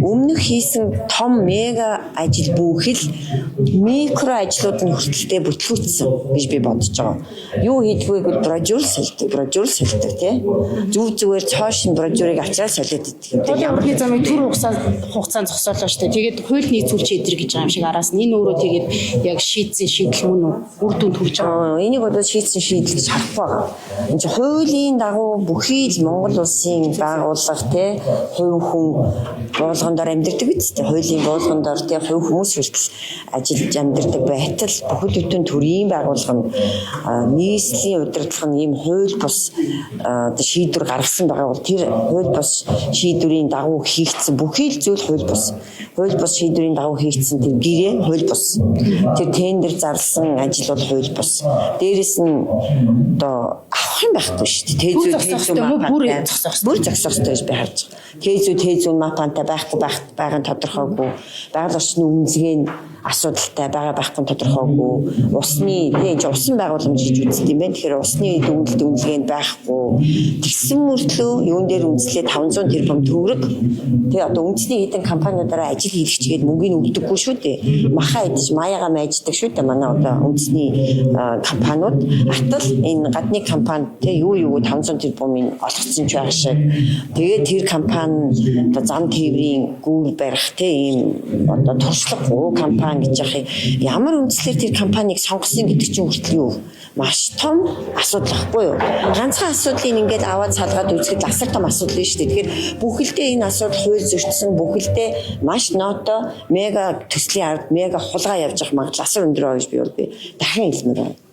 өмнөх хийсэн том мега ажил бүхэл микро ажлууд нь хүртэлтэй бүтлгүүцсэн гэж би бодож байгаа. Юу хийдгүйг брожур солидог тий. Зүгээр цоошин брожурыг ачаад солиод идэх. Хуулийн урны замыг төр хугацаанд зогсоолоо шүү дээ. Тэгээд хууль нийцүүлж идэр гэж байгаа юм шиг араас нь энэ өөрөө тэгээд яг шийдсэн шийдэл мөн үр дүнд хүрч байгаа. Энийг одоо шийдсэн шийдэл гэж харахгүй байгаа. Энд чинь хуулийн дагуу бүхий л Монгол улсын байгууллага тий хувь хүн болгондоор амьдардаг үстэй. Хуулийн болгондоор тий хувь хүмүүс хүртэл ажиллаж амьдардаг байтал бүхэл бүтэн төрийн байгууллага нь нийслэлийн удирдлага нь ийм хууль бус шийдвэр гаргасан байгаа бол тэр хууль бус шийдвэрийн дагуу хийгдсэн бүхий л зүйл хууль бус шийдвэрийн дагуу хийгдсэн тэр гэрээ хууль бус. Тэр тендер зарласан ажил бол хууль бус. Дээрээс нь одоо авах юм байхгүй шүү дээ. Бүр зогсоох ёстой гэж би харж байгаа. Тэзүү мапантай байхгүй байгаа нь тодорхойгүй. Байгаль орчны үнэлгээ нь асуудалтай байхгүй нь тодорхойгүй. Усан байгууламж гэж үздэг юм байна. Тэгэхээр усны үнэлгээ нь байхгүй. Тэгсэн мөртлөө юун дээр үнэлээ 500 тэрбум төгрөг. Тэгээ одоо үндэсний хэдэн компаниудаараа ажил хийлгчгээд мөнгөний өгдөггүй шүү дээ. Маха идэж маяга майждаг шүү дээ. Манай одоо үндэсний компаниуд атал энэ гадны компани тэг юу 500 тэрбумын олгоцсон ч байх шиг. Тэгээд тэр компани одоо зам тээврийн гүүр барих тэг ийм одоо туршлагагүй компани гэж яах юм. Ямар үндслээр тэр компанийг сонгосон гэдэг чинь хүртэл юу маш том асуудал байхгүй юу? Ганцхан асуудлыг ингээд аваад салгаад үзэхэд асар том асуудал шүү дээ. Тэгэхээр бүхэлдээ энэ асуудал хууль зөрчсөн бүхэлдээ маш ноото мега төслийн ард мега хулгай явж явах магадлал асар өндөр байгаа гэж би дахин хэлмээр байна.